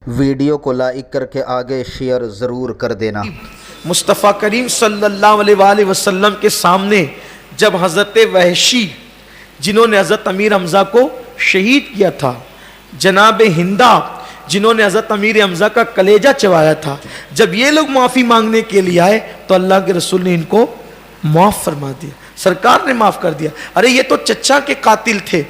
Video کو like کر کے آگے شیئر ضرور کر دینا۔ مصطفیٰ کریم صلی اللہ علیہ وآلہ وسلم کے سامنے جب حضرت وحشی جنہوں نے حضرت امیر حمزہ کو شہید کیا تھا، جناب ہندہ جنہوں نے حضرت امیر حمزہ کا کلیجہ چبایا تھا، جب یہ لوگ معافی مانگنے کے لیے آئے تو اللہ کے رسول نے ان کو معاف فرما دیا، سرکار نے معاف کر دیا۔ ارے یہ تو چچا کے قاتل تھے،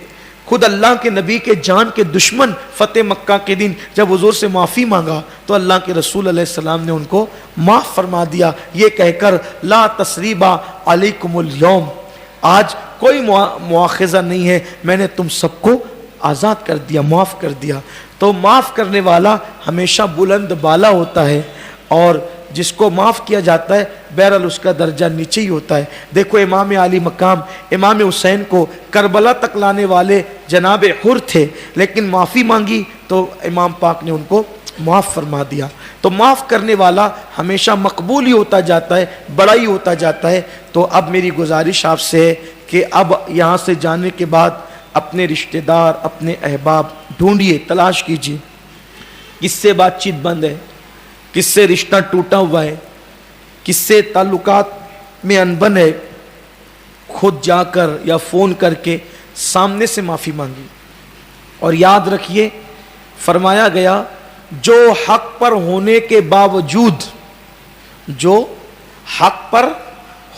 خود اللہ کے نبی کے جان کے دشمن فتح مکہ کے دن جب حضور سے معافی مانگا تو اللہ کے رسول علیہ السلام نے ان کو معاف فرما دیا، یہ کہہ کر لا تثریبا علیکم اليوم، آج کوئی مواخذہ نہیں ہے، میں نے تم سب کو آزاد کر دیا، معاف کر دیا۔ تو معاف کرنے والا ہمیشہ بلند بالا ہوتا ہے، اور جس کو معاف کیا جاتا ہے بہرحال اس کا درجہ نیچے ہی ہوتا ہے۔ دیکھو امام علی مقام امام حسین کو کربلا تک لانے والے جناب حر تھے، لیکن معافی مانگی تو امام پاک نے ان کو معاف فرما دیا۔ تو معاف کرنے والا ہمیشہ مقبول ہی ہوتا جاتا ہے، بڑا ہی ہوتا جاتا ہے۔ تو اب میری گزارش آپ سے ہے کہ اب یہاں سے جانے کے بعد اپنے رشتہ دار، اپنے احباب ڈھونڈیے، تلاش کیجیے، کس سے بات چیت بند ہے، کس سے رشتہ ٹوٹا ہوا ہے، کس سے تعلقات میں انبن ہے، خود جا کر یا فون کر کے سامنے سے معافی مانگی۔ اور یاد رکھیے فرمایا گیا جو حق پر ہونے کے باوجود، جو حق پر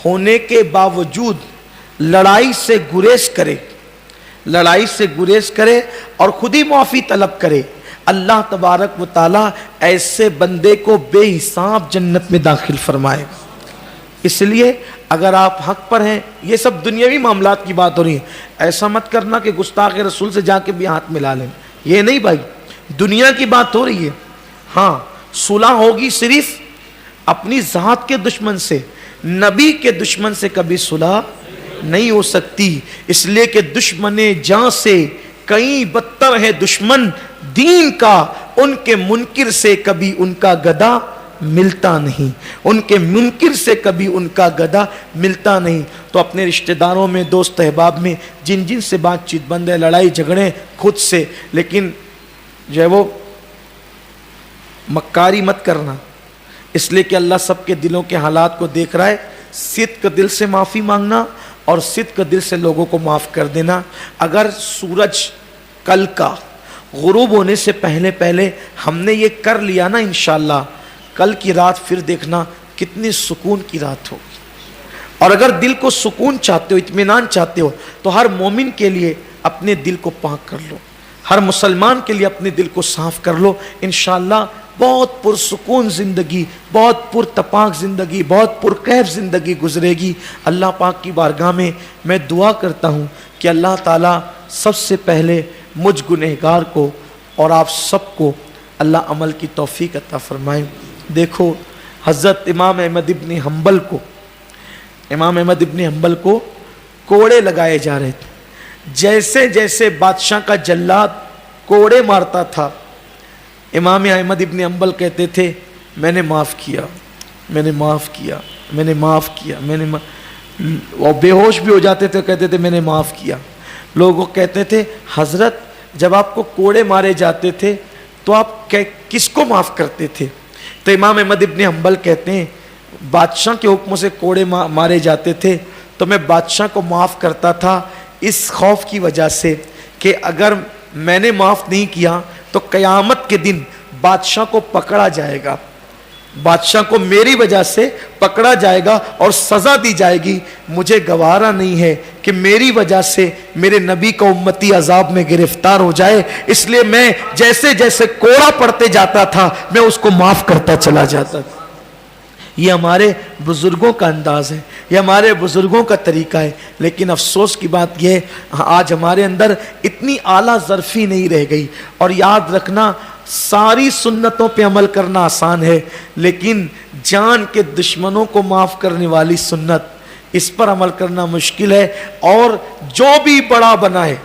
ہونے کے باوجود لڑائی سے گریز کرے، لڑائی سے گریز کرے اور خود ہی معافی طلب کرے، اللہ تبارک و تعالیٰ ایسے بندے کو بے حساب جنت میں داخل فرمائے گا۔ اس لیے اگر آپ حق پر ہیں، یہ سب دنیاوی معاملات کی بات ہو رہی ہے، ایسا مت کرنا کہ گستاخ رسول سے جا کے بھی ہاتھ ملا لیں، یہ نہیں بھائی، دنیا کی بات ہو رہی ہے۔ ہاں صلح ہوگی صرف اپنی ذات کے دشمن سے، نبی کے دشمن سے کبھی صلح نہیں ہو سکتی، اس لیے کہ دشمن جاں سے کئی بدتر ہے دشمن دین کا، ان کے منکر سے کبھی ان کا گدا ملتا نہیں، ان کے منکر سے کبھی ان کا گدا ملتا نہیں۔ تو اپنے رشتہ داروں میں، دوست احباب میں جن جن سے بات چیت بند ہے، لڑائی جھگڑے خود سے، لیکن جو ہے وہ مکاری مت کرنا، اس لیے کہ اللہ سب کے دلوں کے حالات کو دیکھ رہا ہے۔ صدق دل سے معافی مانگنا اور صدق دل سے لوگوں کو معاف کر دینا۔ اگر سورج کل کا غروب ہونے سے پہلے پہلے ہم نے یہ کر لیا نا، انشاءاللہ کل کی رات پھر دیکھنا کتنی سکون کی رات ہوگی۔ اور اگر دل کو سکون چاہتے ہو، اطمینان چاہتے ہو، تو ہر مومن کے لیے اپنے دل کو پاک کر لو، ہر مسلمان کے لیے اپنے دل کو صاف کر لو، انشاءاللہ بہت پرسکون زندگی، بہت پرتپاک زندگی، بہت پرکیف زندگی گزرے گی۔ اللہ پاک کی بارگاہ میں دعا کرتا ہوں کہ اللہ تعالیٰ سب سے پہلے مجھ گنہگار کو اور آپ سب کو اللہ عمل کی توفیق عطا فرمائے۔ دیکھو حضرت امام احمد ابن حنبل کو کوڑے لگائے جا رہے تھے، جیسے جیسے بادشاہ کا جلاد کوڑے مارتا تھا، امام احمد ابن حنبل کہتے تھے میں نے معاف کیا، میں نے معاف کیا، میں نے معاف کیا، اور بے ہوش بھی ہو جاتے تھے، کہتے تھے میں نے معاف کیا۔ لوگوں کہتے تھے حضرت جب آپ کو کوڑے مارے جاتے تھے تو آپ کس کو معاف کرتے تھے؟ تو امام احمد ابن حنبل کہتے ہیں بادشاہ کے حکم سے کوڑے مارے جاتے تھے تو میں بادشاہ کو معاف کرتا تھا اس خوف کی وجہ سے کہ اگر میں نے معاف نہیں کیا تو قیامت کے دن بادشاہ کو پکڑا جائے گا، بادشاہ کو میری وجہ سے پکڑا جائے گا اور سزا دی جائے گی۔ مجھے گوارا نہیں ہے کہ میری وجہ سے میرے نبی کا امتی عذاب میں گرفتار ہو جائے، اس لیے میں جیسے جیسے کوڑا پڑتے جاتا تھا میں اس کو معاف کرتا چلا جاتا تھا۔ یہ ہمارے بزرگوں کا انداز ہے، یہ ہمارے بزرگوں کا طریقہ ہے، لیکن افسوس کی بات یہ ہے آج ہمارے اندر اتنی اعلیٰ ظرفی نہیں رہ گئی۔ اور یاد رکھنا ساری سنتوں پہ عمل کرنا آسان ہے، لیکن جان کے دشمنوں کو معاف کرنے والی سنت، اس پر عمل کرنا مشکل ہے۔ اور جو بھی بڑا بنا ہے،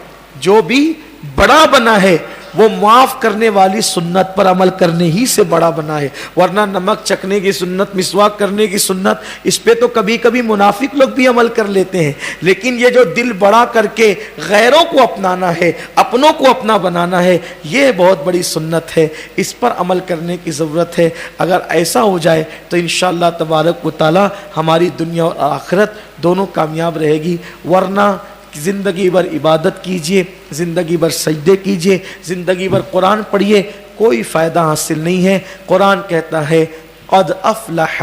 جو بھی بڑا بنا ہے وہ معاف کرنے والی سنت پر عمل کرنے ہی سے بڑا بنا ہے، ورنہ نمک چکھنے کی سنت، مسواک کرنے کی سنت، اس پہ تو کبھی کبھی منافق لوگ بھی عمل کر لیتے ہیں، لیکن یہ جو دل بڑا کر کے غیروں کو اپنانا ہے، اپنوں کو اپنا بنانا ہے، یہ بہت بڑی سنت ہے، اس پر عمل کرنے کی ضرورت ہے۔ اگر ایسا ہو جائے تو انشاءاللہ تبارک و تعالی ہماری دنیا اور آخرت دونوں کامیاب رہے گی، ورنہ زندگی بھر عبادت کیجئے، زندگی بھر سجدے کیجئے، زندگی بھر قرآن پڑھیے، کوئی فائدہ حاصل نہیں ہے۔ قرآن کہتا ہے قد افلح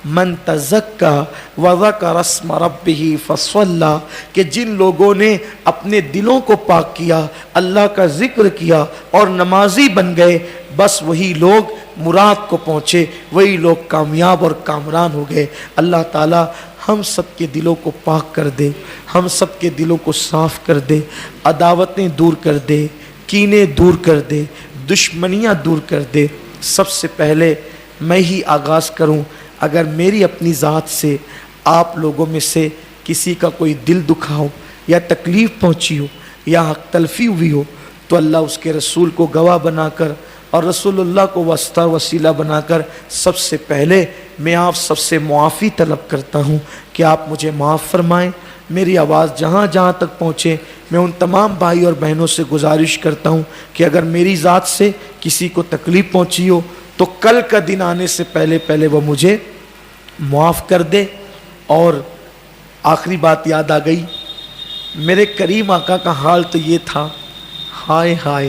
من تزکا وذکر اسم ربہ فصلی، کہ جن لوگوں نے اپنے دلوں کو پاک کیا، اللہ کا ذکر کیا اور نمازی بن گئے، بس وہی لوگ مراد کو پہنچے، وہی لوگ کامیاب اور کامران ہو گئے۔ اللہ تعالی ہم سب کے دلوں کو پاک کر دے، ہم سب کے دلوں کو صاف کر دے، عداوتیں دور کر دے، کینے دور کر دے، دشمنیاں دور کر دے۔ سب سے پہلے میں ہی آغاز کروں، اگر میری اپنی ذات سے آپ لوگوں میں سے کسی کا کوئی دل دکھا ہو یا تکلیف پہنچی ہو یا حق تلفی ہوئی ہو تو اللہ اس کے رسول کو گواہ بنا کر اور رسول اللہ کو واسطہ وسیلہ بنا کر سب سے پہلے میں آپ سب سے معافی طلب کرتا ہوں کہ آپ مجھے معاف فرمائیں۔ میری آواز جہاں جہاں تک پہنچے، میں ان تمام بھائی اور بہنوں سے گزارش کرتا ہوں کہ اگر میری ذات سے کسی کو تکلیف پہنچی ہو تو کل کا دن آنے سے پہلے پہلے وہ مجھے معاف کر دے۔ اور آخری بات یاد آ گئی، میرے کریم آقا کا حال تو یہ تھا، ہائے ہائے،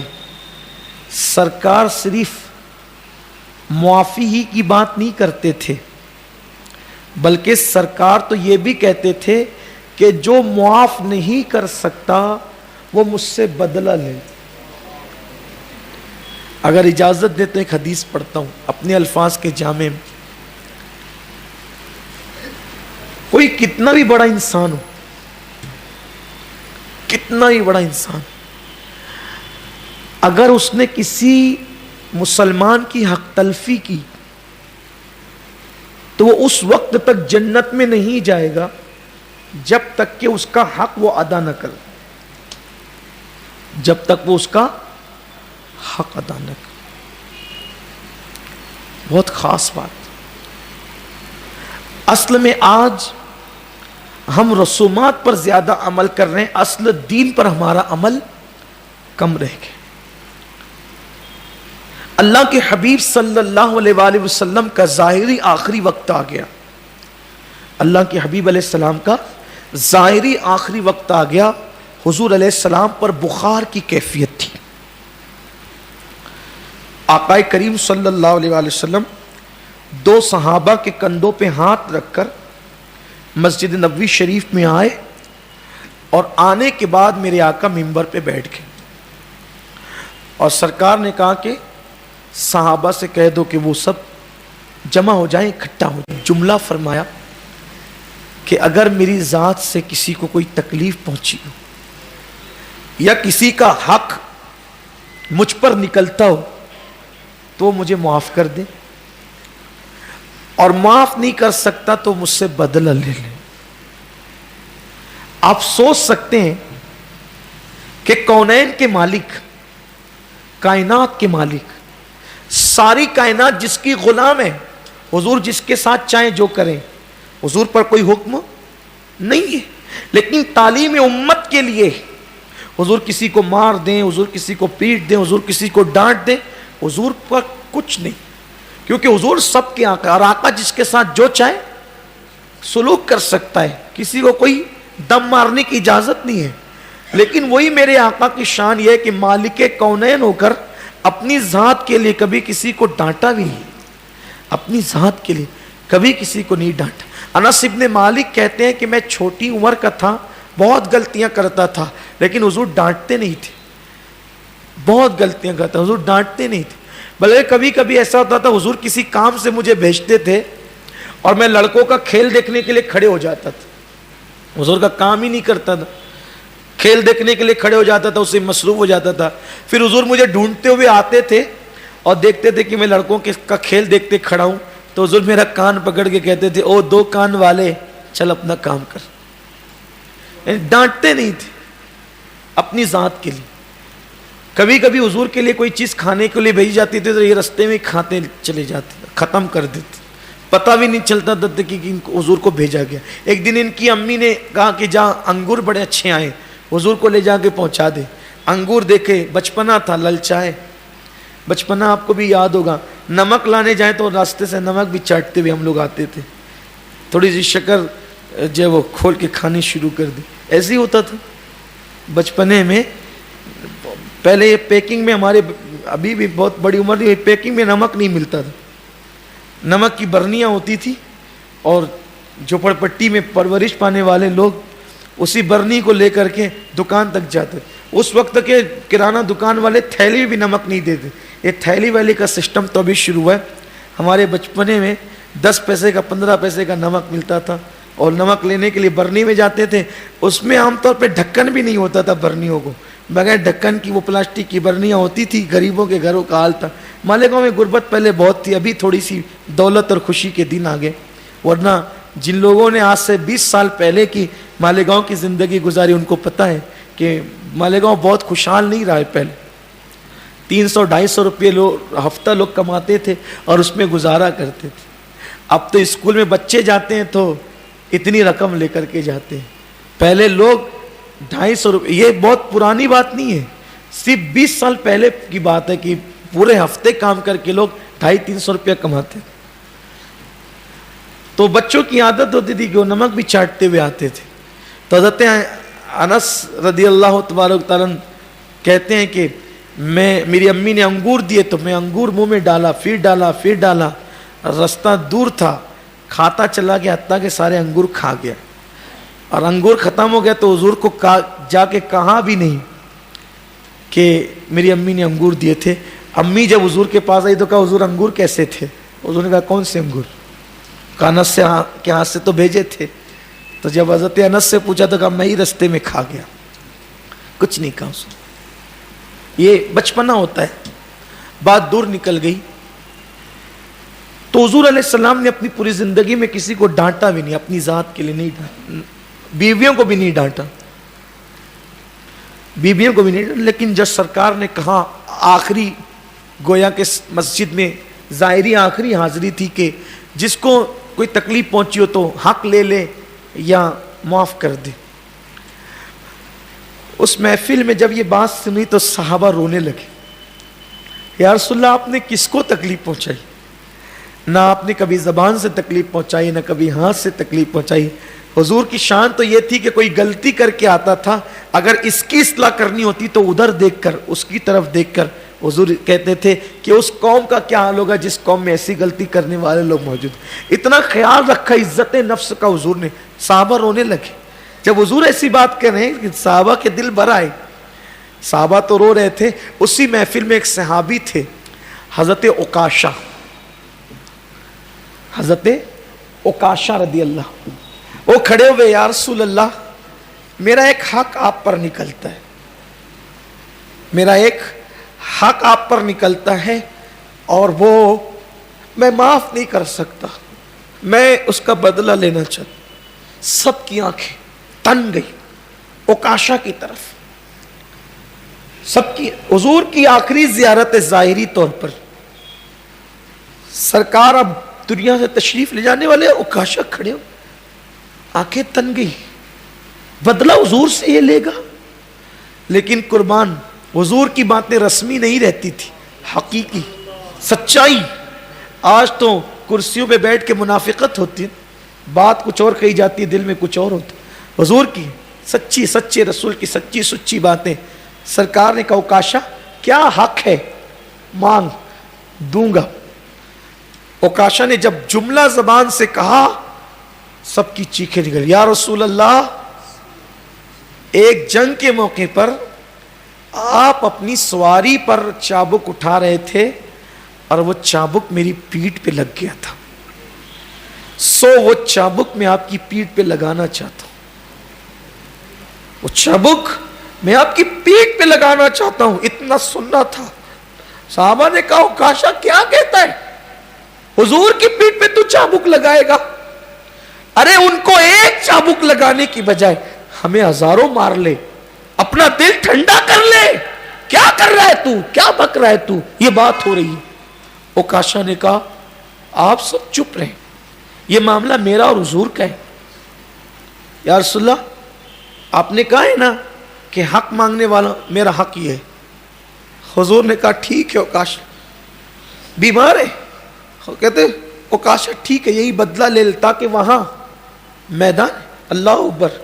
سرکار صرف معافی ہی کی بات نہیں کرتے تھے، بلکہ سرکار تو یہ بھی کہتے تھے کہ جو معاف نہیں کر سکتا وہ مجھ سے بدلہ لے۔ اگر اجازت دے تو ایک حدیث پڑھتا ہوں اپنے الفاظ کے جامع میں۔ کوئی کتنا بھی بڑا انسان ہو، کتنا ہی بڑا انسان، اگر اس نے کسی مسلمان کی حق تلفی کی تو وہ اس وقت تک جنت میں نہیں جائے گا جب تک کہ اس کا حق وہ ادا نہ کرے، جب تک وہ اس کا حق ادا نہ کرے۔ بہت خاص بات۔ اصل میں آج ہم رسومات پر زیادہ عمل کر رہے ہیں، اصل دین پر ہمارا عمل کم رہ گیا۔ اللہ کے حبیب صلی اللہ علیہ وآلہ وسلم کا ظاہری آخری وقت آ گیا، اللہ کے حبیب علیہ السلام کا ظاہری آخری وقت آ گیا۔ حضور علیہ السلام پر بخار کی کیفیت تھی۔ آقا کریم صلی اللہ علیہ وآلہ وسلم دو صحابہ کے کندھوں پہ ہاتھ رکھ کر مسجد نبوی شریف میں آئے، اور آنے کے بعد میرے آقا منبر پہ بیٹھ گئے، اور سرکار نے کہا کہ صحابہ سے کہہ دو کہ وہ سب جمع ہو جائیں، اکٹھا ہو جائیں۔ جملہ فرمایا کہ اگر میری ذات سے کسی کو کوئی تکلیف پہنچی ہو یا کسی کا حق مجھ پر نکلتا ہو تو وہ مجھے معاف کر دے، اور معاف نہیں کر سکتا تو مجھ سے بدلہ لے لے۔ آپ سوچ سکتے ہیں کہ کونین کے مالک، کائنات کے مالک، ساری کائنات جس کی غلام ہے، حضور جس کے ساتھ چاہیں جو کریں، حضور پر کوئی حکم نہیں ہے، لیکن تعلیم امت کے لیے حضور کسی کو مار دیں، حضور کسی کو پیٹ دیں، حضور کسی کو ڈانٹ دیں، حضور پر کچھ نہیں، کیونکہ حضور سب کے آقا، اور آقا جس کے ساتھ جو چاہے سلوک کر سکتا ہے، کسی کو کوئی دم مارنے کی اجازت نہیں ہے۔ لیکن وہی میرے آقا کی شان یہ ہے کہ مالک کونین ہو کر اپنی ذات کے لیے کبھی کسی کو ڈانٹا بھی نہیں، اپنی ذات کے لیے کبھی کسی کو نہیں ڈانٹا۔ انس ابن مالک کہتے ہیں کہ میں چھوٹی عمر کا تھا، بہت غلطیاں کرتا تھا، لیکن حضور ڈانٹتے نہیں تھے، بہت غلطیاں کرتا، حضور ڈانٹتے نہیں تھے، بلکہ کبھی کبھی ایسا ہوتا تھا حضور کسی کام سے مجھے بھیجتے تھے اور میں لڑکوں کا کھیل دیکھنے کے لیے کھڑے ہو جاتا تھا، حضور کا کام ہی نہیں کرتا تھا، کھیل دیکھنے کے لیے کھڑے ہو جاتا تھا، اسے مصروف ہو جاتا تھا۔ پھر حضور مجھے ڈھونڈتے ہوئے آتے تھے اور دیکھتے تھے کہ میں لڑکوں کا کھیل دیکھتے کھڑا ہوں، تو حضور میرا کان پکڑ کے کہتے تھے او دو کان والے چل اپنا کام کر، یعنی ڈانٹتے نہیں تھے اپنی ذات کے لیے۔ کبھی کبھی حضور کے لیے کوئی چیز کھانے کے لیے بھیجی جاتی تھی تو یہ رستے میں کھاتے چلے جاتے، ختم کر دیتے، پتہ بھی نہیں چلتا تھا کہ ان کو حضور کو بھیجا گیا۔ ایک دن ان کی امی نے کہا کہ جہاں انگور بڑے اچھے آئے حضور کو لے جا کے پہنچا دے۔ انگور دیکھے، بچپنا تھا، للچائے، بچپنا آپ کو بھی یاد ہوگا، نمک لانے جائیں تو راستے سے نمک بھی چاٹتے ہوئے ہم لوگ آتے تھے، تھوڑی سی شکر جو وہ کھول کے کھانی شروع کر دی، ایسے ہی ہوتا تھا بچپنے میں۔ پہلے یہ پیکنگ میں ہمارے ابھی بھی بہت بڑی عمر میں پیکنگ میں نمک نہیں ملتا تھا، نمک کی برنیاں ہوتی تھی اور جھوپڑ پٹی میں پرورش پانے والے لوگ اسی برنی کو لے کر کے دکان تک جاتے۔ اس وقت کے کرانہ دکان والے تھیلی بھی نمک نہیں دیتے، یہ تھیلی والی کا سسٹم تو ابھی شروع ہوا ہے۔ ہمارے بچپنے میں 10 پیسے کا 15 پیسے کا نمک ملتا تھا اور نمک لینے کے لیے برنی میں جاتے تھے، اس میں عام طور پہ ڈھکن بھی نہیں ہوتا تھا برنیوں کو، بغیر ڈھکن کی وہ پلاسٹک کی برنیاں ہوتی تھی، غریبوں کے گھروں کا حال تھا۔ مالیگاؤں میں غربت پہلے بہت تھی، ابھی تھوڑی سی دولت اور خوشی کے دن آگے، ورنہ جن لوگوں نے آج سے 20 سال پہلے کی مالیگاؤں کی زندگی گزاری ان کو پتہ ہے کہ مالیگاؤں بہت خوشحال نہیں رہا ہے۔ پہلے 300-250 روپے ہفتہ لوگ کماتے تھے اور اس میں گزارا کرتے تھے۔ اب تو اسکول میں بچے جاتے ہیں تو اتنی رقم لے کر کے جاتے ہیں، پہلے لوگ 250 روپے، یہ بہت پرانی بات نہیں ہے، صرف 20 سال پہلے کی بات ہے کہ پورے ہفتے کام کر کے لوگ 250-300 روپیہ کماتے تھے۔ تو بچوں کی عادت ہوتی تھی کہ وہ نمک بھی چاٹتے ہوئے آتے تھے۔ تو حضرت انس رضی اللہ تبارک تعالیٰ کہتے ہیں کہ میری امی نے انگور دیے تو میں انگور منہ میں ڈالا، پھر ڈالا، رستہ دور تھا، کھاتا چلا گیا حتیٰ کہ سارے انگور کھا گیا، اور انگور ختم ہو گیا تو حضور کو جا کے کہا بھی نہیں کہ میری امی نے انگور دیے تھے۔ امی جب حضور کے پاس آئی تو کہا حضور انگور کیسے تھے؟ حضور نے کہا کون سے انگور؟ کہا انس سے کے ہاتھ سے تو بھیجے تھے۔ تو جب حضرت انس سے پوچھا تو کہا میں ہی رستے میں کھا گیا، کچھ نہیں کہا اس نے۔ یہ بچپنا ہوتا ہے، بات دور نکل گئی۔ تو حضور علیہ السلام نے اپنی پوری زندگی میں کسی کو ڈانٹا بھی نہیں، اپنی ذات کے لیے نہیں ڈانٹا، بیویوں کو بھی نہیں ڈانٹا، بیویوں کو بھی نہیں ڈانٹا۔ لیکن جب سرکار نے کہا، آخری گویا کہ مسجد میں ظاہری آخری حاضری تھی کہ جس کو کوئی تکلیف پہنچی ہو تو حق لے لے یا معاف کر دے۔ اس محفل میں جب یہ بات سنی تو صحابہ رونے لگے، یا رسول اللہ آپ نے کس کو تکلیف پہنچائی؟ نہ آپ نے کبھی زبان سے تکلیف پہنچائی، نہ کبھی ہاتھ سے تکلیف پہنچائی۔ حضور کی شان تو یہ تھی کہ کوئی غلطی کر کے آتا تھا، اگر اس کی اصلاح کرنی ہوتی تو ادھر دیکھ کر، اس کی طرف دیکھ کر حضور کہتے تھے کہ اس قوم کا کیا حال ہوگا جس قوم میں ایسی غلطی کرنے والے لوگ موجود ہیں۔ اتنا خیال رکھا عزت نفس کا حضور نے، صحابہ رونے لگے۔ جب حضور ایسی بات کر رہے ہیں کہ صحابہ کے دل بھر آئے، صحابہ تو رو رہے تھے۔ اسی محفل میں ایک صحابی تھے حضرت عکاشہ، حضرت عکاشہ رضی اللہ، وہ کھڑے ہوئے، یا رسول اللہ میرا ایک حق آپ پر نکلتا ہے، میرا ایک حق آپ پر نکلتا ہے اور وہ میں معاف نہیں کر سکتا، میں اس کا بدلہ لینا چاہتا۔ سب کی آنکھیں تن گئی عکاشہ کی طرف، سب کی حضور کی آخری زیارت ظاہری طور پر، سرکار اب دنیا سے تشریف لے جانے والے، عکاشہ کھڑے ہو، آنکھیں تن گئی، بدلہ حضور سے یہ لے گا۔ لیکن قربان حضور کی باتیں رسمی نہیں رہتی تھی، حقیقی سچائی۔ آج تو کرسیوں پہ بیٹھ کے منافقت ہوتی ہے، بات کچھ اور کہی جاتی ہے، دل میں کچھ اور ہوتا ہے۔ حضور کی سچی، سچے رسول کی سچی سچی باتیں۔ سرکار نے کہا عکاشہ کیا حق ہے، مانگ دوں گا۔ عکاشہ نے جب جملہ زبان سے کہا سب کی چیخیں نکل، یا رسول اللہ ایک جنگ کے موقع پر آپ اپنی سواری پر چابک اٹھا رہے تھے اور وہ چابک میری پیٹھ پہ لگ گیا تھا، سو وہ چابک میں آپ کی پیٹھ پہ لگانا چاہتا ہوں، وہ چابک میں آپ کی پیٹھ پہ لگانا چاہتا ہوں۔ اتنا سننا تھا۔ صحابہ نے کہا عکاشہ کیا کہتا ہے، حضور کی پیٹھ پہ تو چابک لگائے گا؟ ارے ان کو ایک چابک لگانے کی بجائے ہمیں ہزاروں مار لے، اپنا دل ٹھنڈا کر لے، کیا کر رہا ہے تو, کیا بک رہا ہے تو, یہ بات ہو رہی ہے. اوکاشا نے کہا آپ سب چپ رہیں, یہ معاملہ میرا اور حضور کا ہے. یا رسول اللہ آپ نے کہا ہے نا کہ حق مانگنے والا میرا حق یہ ہے. حضور نے کہا ٹھیک ہے اوکاشا, بیمار ہے, کہتے اوکاشا ٹھیک ہے یہی بدلہ لے لے, تاکہ وہاں میدان, اللہ اکبر,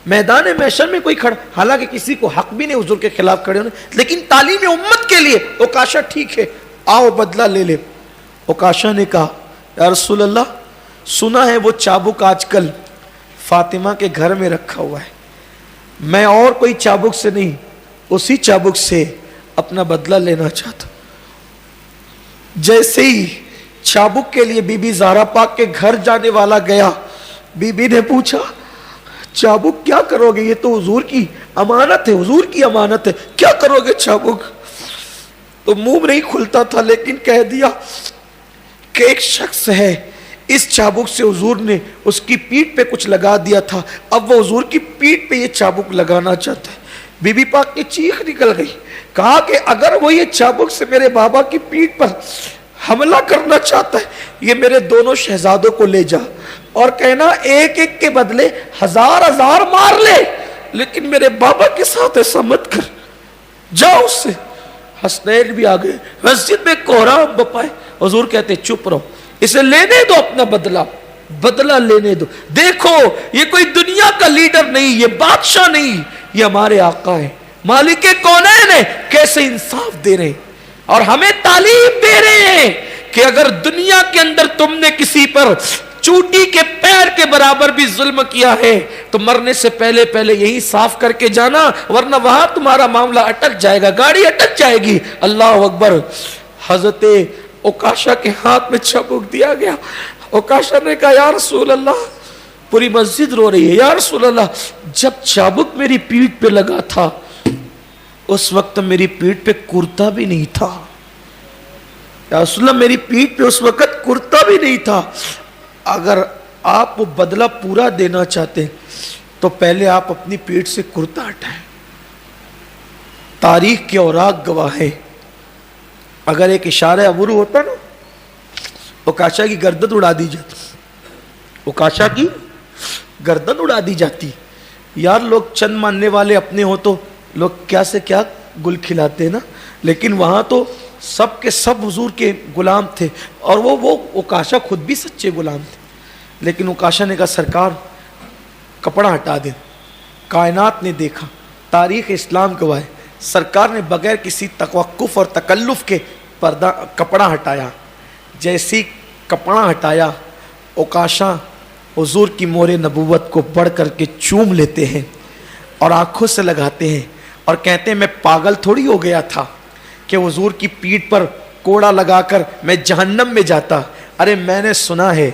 میدان محشر میں کوئی کھڑا, حالانکہ کسی کو حق بھی نہیں حضور کے خلاف کھڑے ہونے, لیکن تعلیم امت کے لیے اوکاشا ٹھیک ہے آؤ بدلہ لے لے. اوکاشا نے کہا یا رسول اللہ سنا ہے وہ چابک آج کل فاطمہ کے گھر میں رکھا ہوا ہے, میں اور کوئی چابک سے نہیں اسی چابک سے اپنا بدلہ لینا چاہتا. جیسے ہی چابک کے لیے بی بی زہرا پاک کے گھر جانے والا گیا, بی بی نے پوچھا چابک کیا کرو گے, یہ تو حضور کی امانت ہے, حضور کی امانت ہے, کیا کرو گے چابک؟ تو منہ نہیں کھلتا تھا, لیکن کہہ دیا کہ ایک شخص ہے اس چابک سے حضور نے اس کی پیٹھ پہ کچھ لگا دیا تھا, اب وہ حضور کی پیٹھ پہ یہ چابک لگانا چاہتا ہے. بی بی پاک کی چیخ نکل گئی, کہا کہ اگر وہ یہ چابک سے میرے بابا کی پیٹھ پر حملہ کرنا چاہتا ہے یہ میرے دونوں شہزادوں کو لے جا اور کہنا ایک ایک کے بدلے 1000 مار لے, لیکن میرے بابا کے ساتھ ایسا مت کر, جاؤ اس سے. حسنین بھی آ گئے, مسجد میں کوہرام بپائے. حضور کہتے چپ رہو, اسے لینے دو اپنا بدلہ, بدلہ لینے دو. دیکھو یہ کوئی دنیا کا لیڈر نہیں, یہ بادشاہ نہیں, یہ ہمارے آقا ہے, مالک کونین ہے, کیسے انصاف دے رہے ہیں اور ہمیں تعلیم دے رہے ہیں کہ اگر دنیا کے اندر تم نے کسی پر چوٹی کے پیر کے برابر بھی ظلم کیا ہے تو مرنے سے پہلے پہلے یہی صاف کر کے جانا, ورنہ وہاں تمہارا معاملہ اٹک جائے گا, گاڑی اٹک جائے گی. اللہ اکبر. حضرت اوکاشا کے ہاتھ میں چابک دیا گیا. اوکاشا نے کہا یا رسول اللہ, پوری مسجد رو رہی ہے, یا رسول اللہ جب چابک میری پیٹھ پہ لگا تھا اس وقت میری پیٹھ پہ کرتا بھی نہیں تھا. یا رسول اللہ میری پیٹھ پہ اس وقت کرتا بھی نہیں تھا. اگر آپ وہ بدلہ پورا دینا چاہتے تو پہلے آپ اپنی پیٹھ سے کرتا ہٹائیں. تاریخ کے اوراق گواہ ہے, اگر ایک اشارہ عبور ہوتا نا اوکاشا کی گردن اڑا دی جاتی, اوکاشا کی گردن اڑا دی جاتی. یار لوگ چند ماننے والے اپنے ہو تو لوگ کیا سے کیا گل کھلاتے نا, لیکن وہاں تو سب کے سب حضور کے غلام تھے, اور وہ اوکاشا خود بھی سچے غلام تھے. لیکن اوکاشا نے کہا سرکار کپڑا ہٹا دیں. کائنات نے دیکھا, تاریخ اسلام گواہ ہے, سرکار نے بغیر کسی توقف اور تکلف کے پردہ کپڑا ہٹایا. جیسی کپڑا ہٹایا اوکاشا حضور کی مہر نبوت کو بڑھ کر کے چوم لیتے ہیں اور آنکھوں سے لگاتے ہیں اور کہتے ہیں میں پاگل تھوڑی ہو گیا تھا کہ حضور کی پیٹھ پر کوڑا لگا کر میں جہنم میں جاتا. ارے میں نے سنا ہے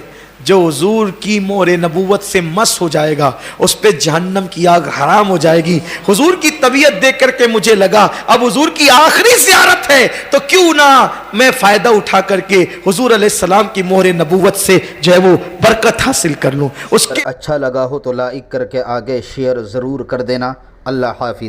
جو حضور کی مہر نبوت سے مس ہو جائے گا اس پہ جہنم کی آگ حرام ہو جائے گی. حضور کی طبیعت دیکھ کر کے مجھے لگا اب حضور کی آخری زیارت ہے تو کیوں نہ میں فائدہ اٹھا کر کے حضور علیہ السلام کی مہر نبوت سے جو ہے وہ برکت حاصل کر لوں. اس کے اچھا لگا ہو تو لائک کر کے آگے شیئر ضرور کر دینا. اللہ حافظ.